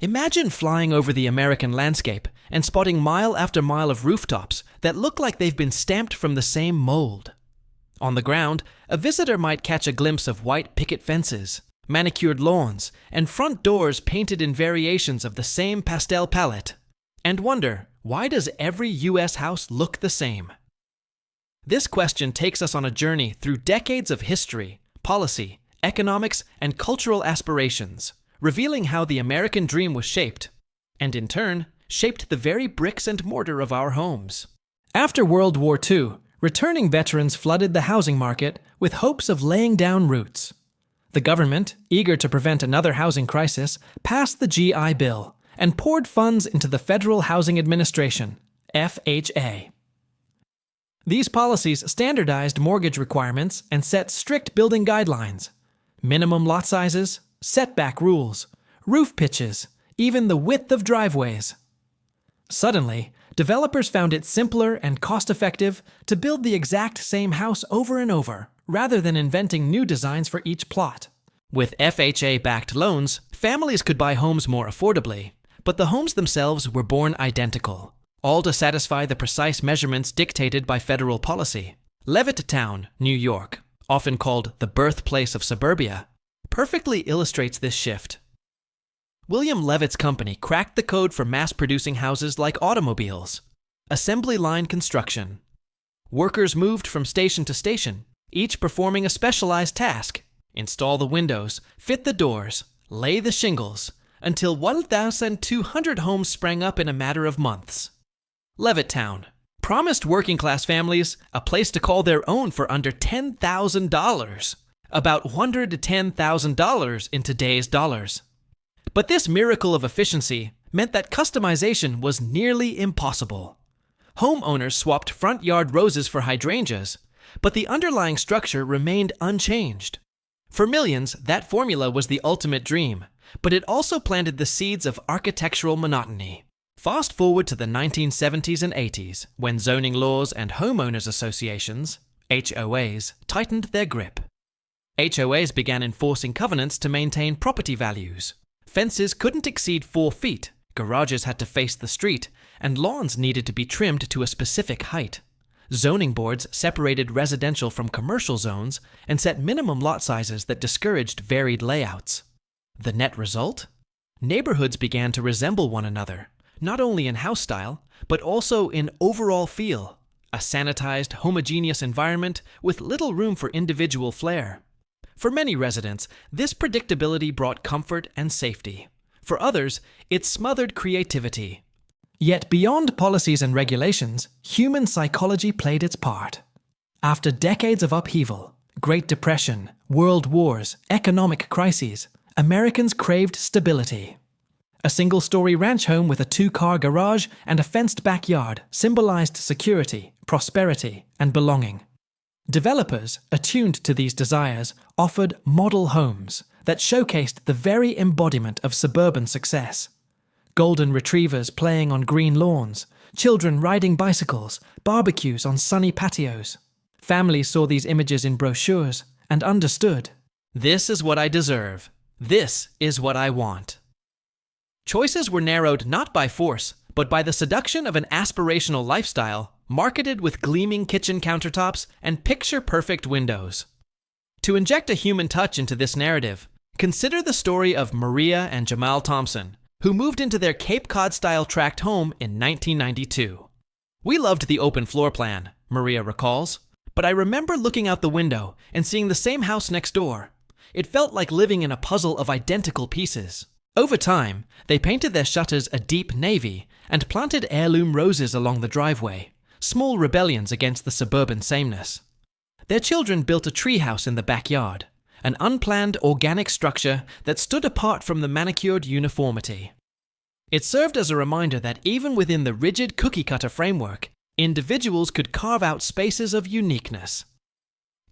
Imagine flying over the American landscape and spotting mile after mile of rooftops that look like they've been stamped from the same mold. On the ground, a visitor might catch a glimpse of white picket fences, manicured lawns, and front doors painted in variations of the same pastel palette, and wonder, why does every U.S. house look the same? This question takes us on a journey through decades of history, policy, economics, and cultural aspirations, revealing how the American dream was shaped, and in turn, shaped the very bricks and mortar of our homes. After World War II, returning veterans flooded the housing market with hopes of laying down roots. The government, eager to prevent another housing crisis, passed the GI Bill and poured funds into the Federal Housing Administration, FHA. These policies standardized mortgage requirements and set strict building guidelines, minimum lot sizes, setback rules, roof pitches, even the width of driveways. Suddenly, developers found it simpler and cost-effective to build the exact same house over and over, rather than inventing new designs for each plot. With FHA-backed loans, families could buy homes more affordably, but the homes themselves were born identical, all to satisfy the precise measurements dictated by federal policy. Levittown, New York, often called the birthplace of suburbia, perfectly illustrates this shift. William Levitt's company cracked the code for mass-producing houses like automobiles. Assembly line construction. Workers moved from station to station, each performing a specialized task: install the windows, fit the doors, lay the shingles, until 1,200 homes sprang up in a matter of months. Levittown promised working-class families a place to call their own for under $10,000, about $110,000 in today's dollars. But this miracle of efficiency meant that customization was nearly impossible. Homeowners swapped front yard roses for hydrangeas, but the underlying structure remained unchanged. For millions, that formula was the ultimate dream, but it also planted the seeds of architectural monotony. Fast forward to the 1970s and 80s, when zoning laws and homeowners associations, HOAs, tightened their grip. HOAs began enforcing covenants to maintain property values. Fences couldn't exceed 4 feet, garages had to face the street, and lawns needed to be trimmed to a specific height. Zoning boards separated residential from commercial zones and set minimum lot sizes that discouraged varied layouts. The net result? Neighborhoods began to resemble one another, not only in house style, but also in overall feel, a sanitized, homogeneous environment with little room for individual flair. For many residents, this predictability brought comfort and safety. For others, it smothered creativity. Yet beyond policies and regulations, human psychology played its part. After decades of upheaval, Great Depression, world wars, economic crises, Americans craved stability. A single-story ranch home with a 2-car garage and a fenced backyard symbolized security, prosperity, and belonging. Developers, attuned to these desires, offered model homes that showcased the very embodiment of suburban success. Golden retrievers playing on green lawns, children riding bicycles, barbecues on sunny patios. Families saw these images in brochures and understood, this is what I deserve. This is what I want. Choices were narrowed not by force, but by the seduction of an aspirational lifestyle marketed with gleaming kitchen countertops and picture-perfect windows. To inject a human touch into this narrative, consider the story of Maria and Jamal Thompson, who moved into their Cape Cod-style tract home in 1992. We loved the open floor plan, Maria recalls, but I remember looking out the window and seeing the same house next door. It felt like living in a puzzle of identical pieces. Over time, they painted their shutters a deep navy and planted heirloom roses along the driveway, small rebellions against the suburban sameness. Their children built a treehouse in the backyard, an unplanned organic structure that stood apart from the manicured uniformity. It served as a reminder that even within the rigid cookie-cutter framework, individuals could carve out spaces of uniqueness.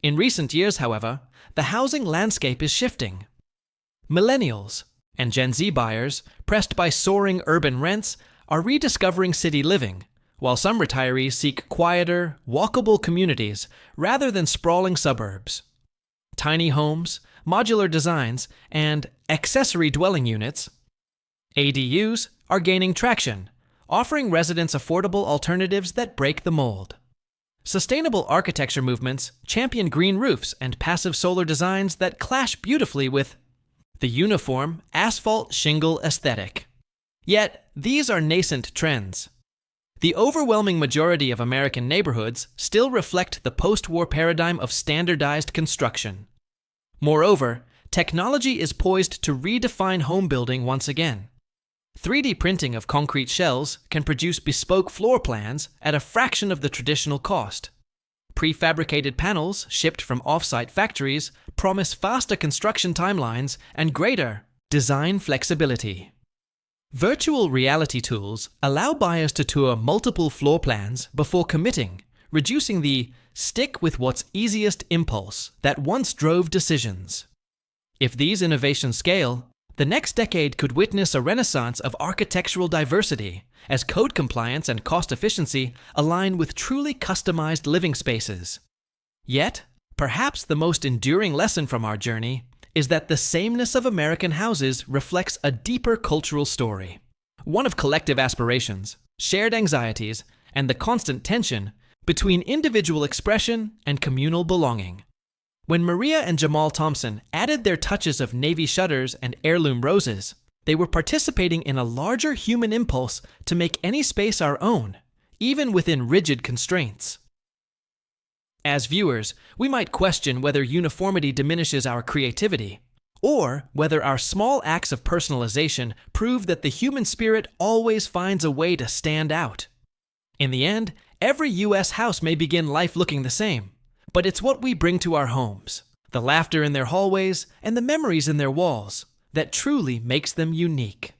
In recent years, however, the housing landscape is shifting. Millennials and Gen Z buyers, pressed by soaring urban rents, are rediscovering city living, while some retirees seek quieter, walkable communities rather than sprawling suburbs. Tiny homes, modular designs, and accessory dwelling units, ADUs are gaining traction, offering residents affordable alternatives that break the mold. Sustainable architecture movements champion green roofs and passive solar designs that clash beautifully with the uniform asphalt shingle aesthetic. Yet, these are nascent trends. The overwhelming majority of American neighborhoods still reflect the post-war paradigm of standardized construction. Moreover, technology is poised to redefine home building once again. 3D printing of concrete shells can produce bespoke floor plans at a fraction of the traditional cost. Prefabricated panels shipped from off-site factories promise faster construction timelines and greater design flexibility. Virtual reality tools allow buyers to tour multiple floor plans before committing, reducing the stick with what's easiest impulse that once drove decisions. If these innovations scale, the next decade could witness a renaissance of architectural diversity as code compliance and cost efficiency align with truly customized living spaces. Yet, perhaps the most enduring lesson from our journey is that the sameness of American houses reflects a deeper cultural story, one of collective aspirations, shared anxieties, and the constant tension between individual expression and communal belonging. When Maria and Jamal Thompson added their touches of navy shutters and heirloom roses, they were participating in a larger human impulse to make any space our own, even within rigid constraints. As viewers, we might question whether uniformity diminishes our creativity, or whether our small acts of personalization prove that the human spirit always finds a way to stand out. In the end, every U.S. house may begin life looking the same, but it's what we bring to our homes, the laughter in their hallways and the memories in their walls, that truly makes them unique.